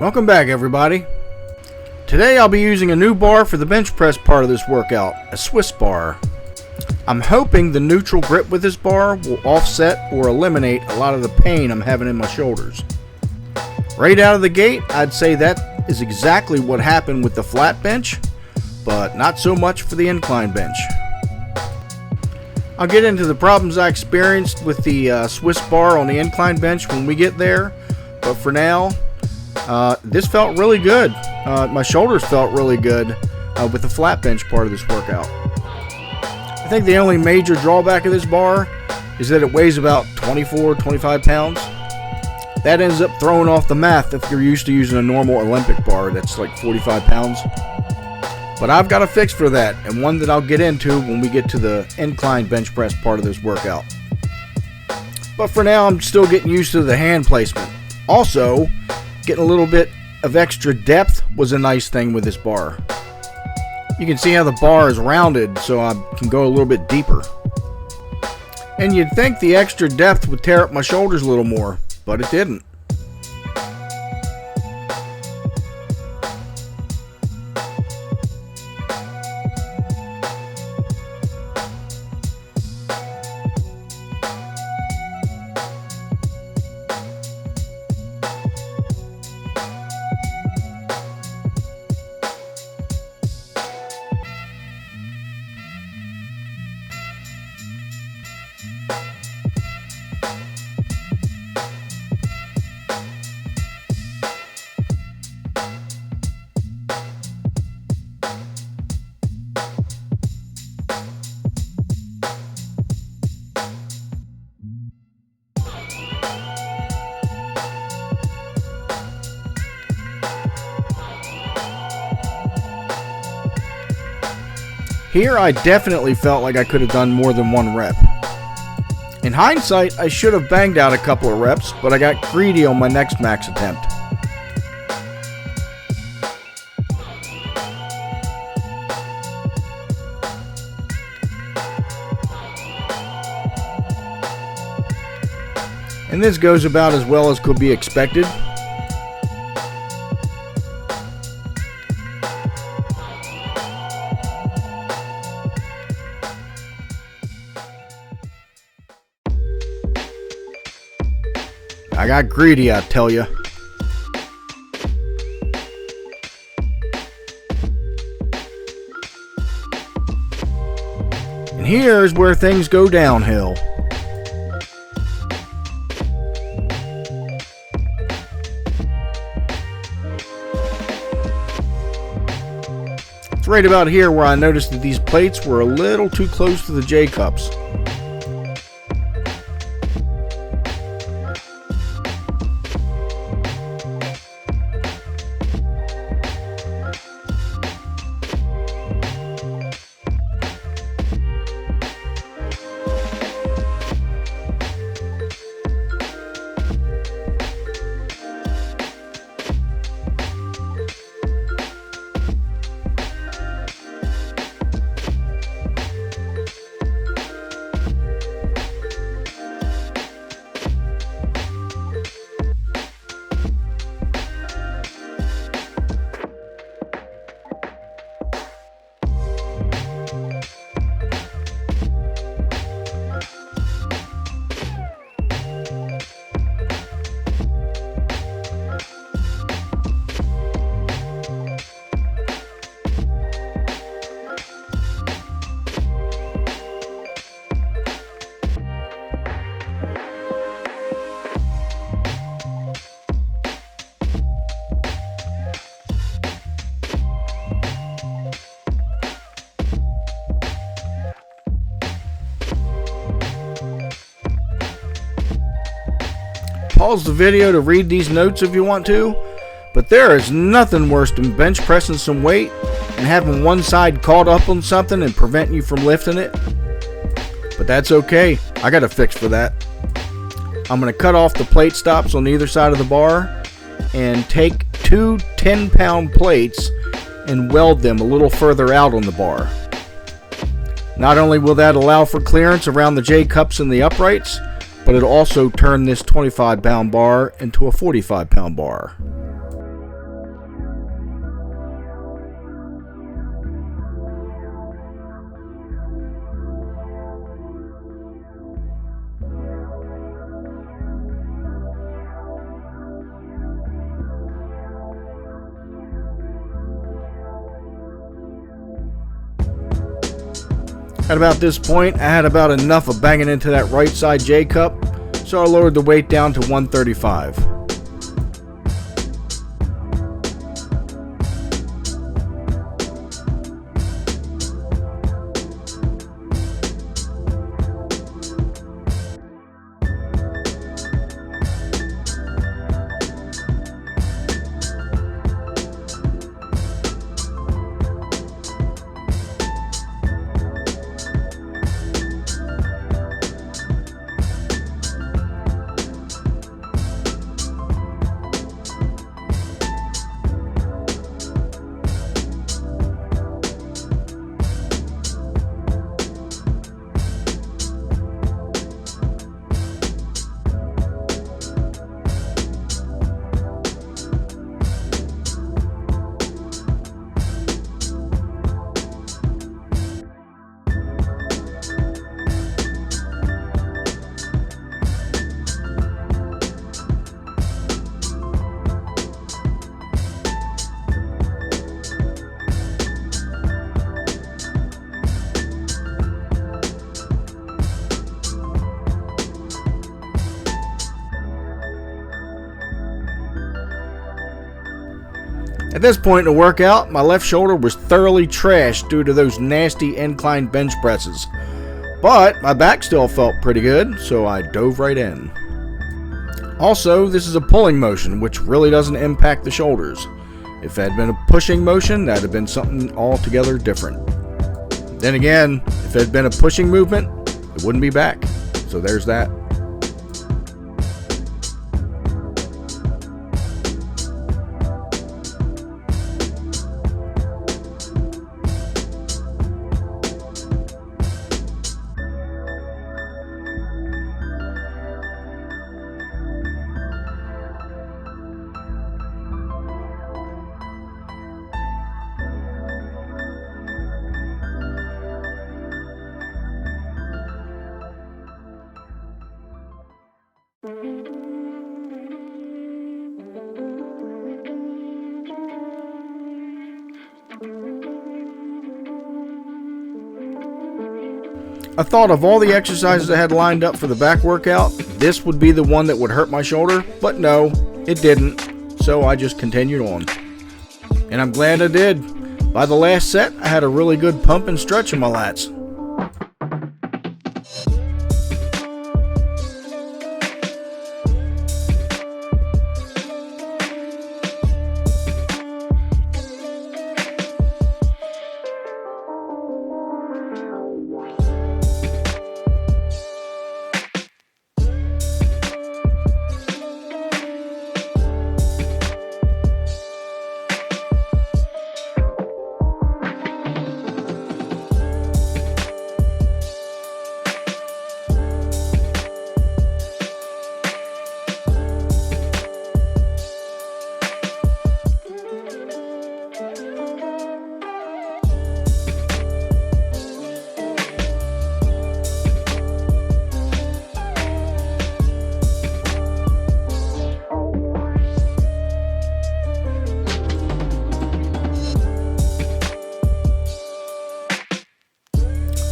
Welcome back, everybody. Today I'll be using a new bar for the bench press part of this workout, a Swiss bar. I'm hoping the neutral grip with this bar will offset or eliminate a lot of the pain I'm having in my shoulders. Right out of the gate, I'd say that is exactly what happened with the flat bench, but not so much for the incline bench. I'll get into the problems I experienced with the Swiss bar on the incline bench when we get there, but for now, this felt really good. My shoulders felt really good with the flat bench part of this workout. I think the only major drawback of this bar is that it weighs about 24-25 pounds. That ends up throwing off the math if you're used to using a normal Olympic bar that's like 45 pounds. But I've got a fix for that, and one that I'll get into when we get to the incline bench press part of this workout. But for now, I'm still getting used to the hand placement. Also, getting a little bit of extra depth was a nice thing with this bar. You can see how the bar is rounded, so I can go a little bit deeper. And you'd think the extra depth would tear up my shoulders a little more, but it didn't. Here I definitely felt like I could have done more than one rep. In hindsight, I should have banged out a couple of reps, but I got greedy on my next max attempt. And this goes about as well as could be expected. I got greedy, I tell you. And here's where things go downhill. It's right about here where I noticed that these plates were a little too close to the J cups. Pause the video to read these notes if you want to, but there is nothing worse than bench pressing some weight and having one side caught up on something and preventing you from lifting it. But that's okay, I got a fix for that. I'm going to cut off the plate stops on either side of the bar and take two 10-pound plates and weld them a little further out on the bar. Not only will that allow for clearance around the J cups and the uprights, but it'll also turn this 25-pound bar into a 45-pound bar. At about this point, I had about enough of banging into that right side J cup, so I lowered the weight down to 135. At this point in the workout, my left shoulder was thoroughly trashed due to those nasty incline bench presses. But my back still felt pretty good, so I dove right in. Also, this is a pulling motion, which really doesn't impact the shoulders. If it had been a pushing motion, that would have been something altogether different. Then again, if it had been a pushing movement, it wouldn't be back. So there's that. I thought of all the exercises I had lined up for the back workout, this would be the one that would hurt my shoulder, but no, it didn't, so I just continued on. And I'm glad I did. By the last set, I had a really good pump and stretch in my lats.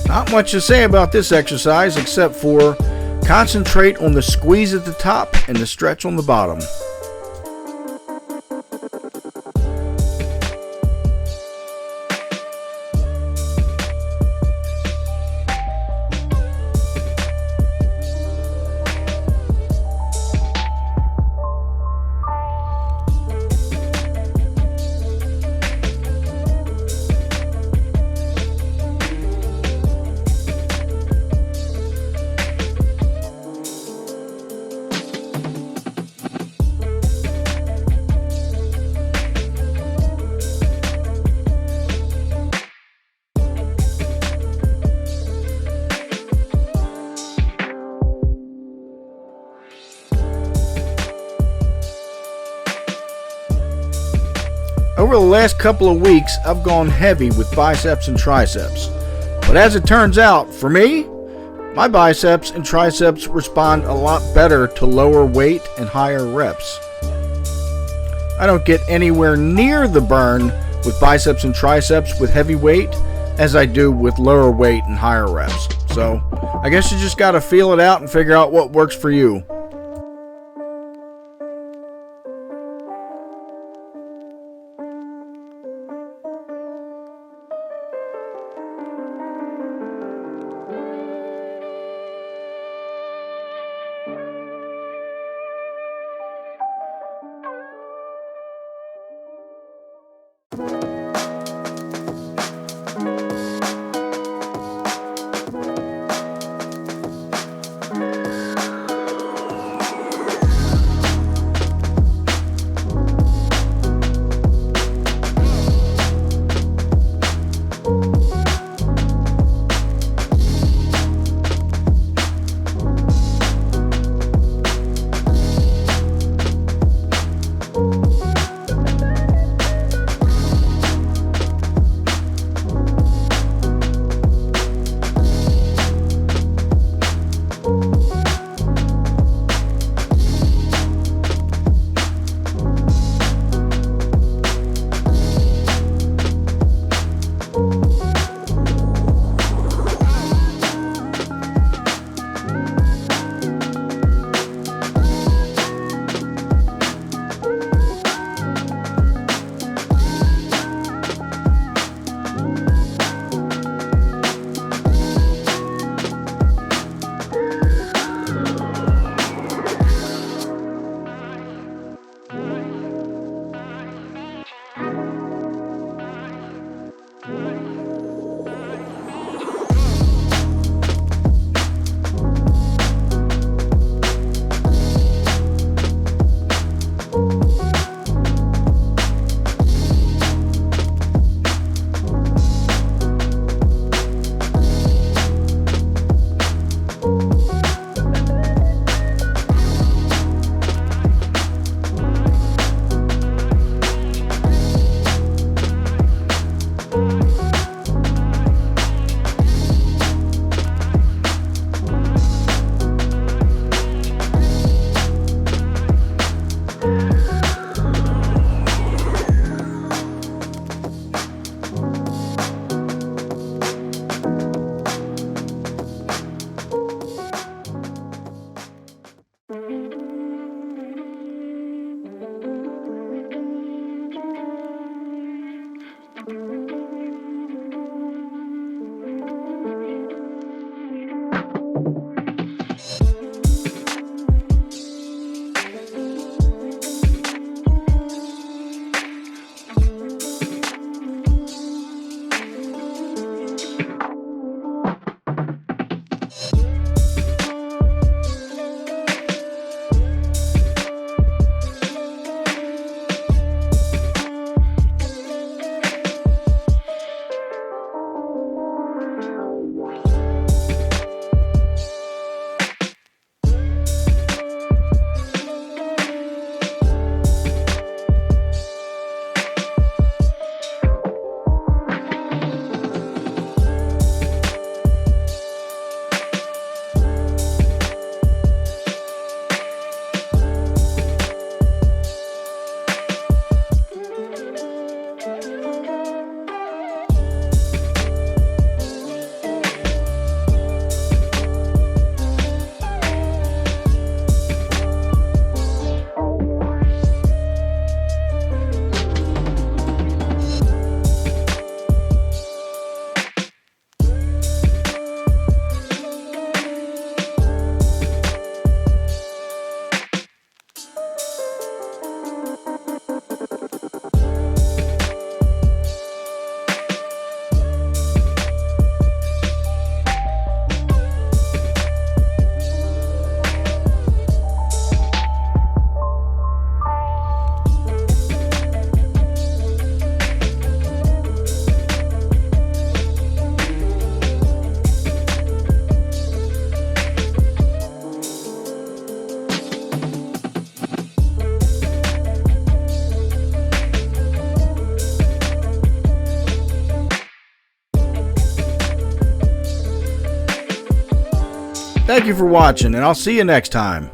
Not much to say about this exercise except for concentrate on the squeeze at the top and the stretch on the bottom. Over the last couple of weeks, I've gone heavy with biceps and triceps. But as it turns out, for me, my biceps and triceps respond a lot better to lower weight and higher reps. I don't get anywhere near the burn with biceps and triceps with heavy weight as I do with lower weight and higher reps. So I guess you just got to feel it out and figure out what works for you. Thank you for watching, and I'll see you next time.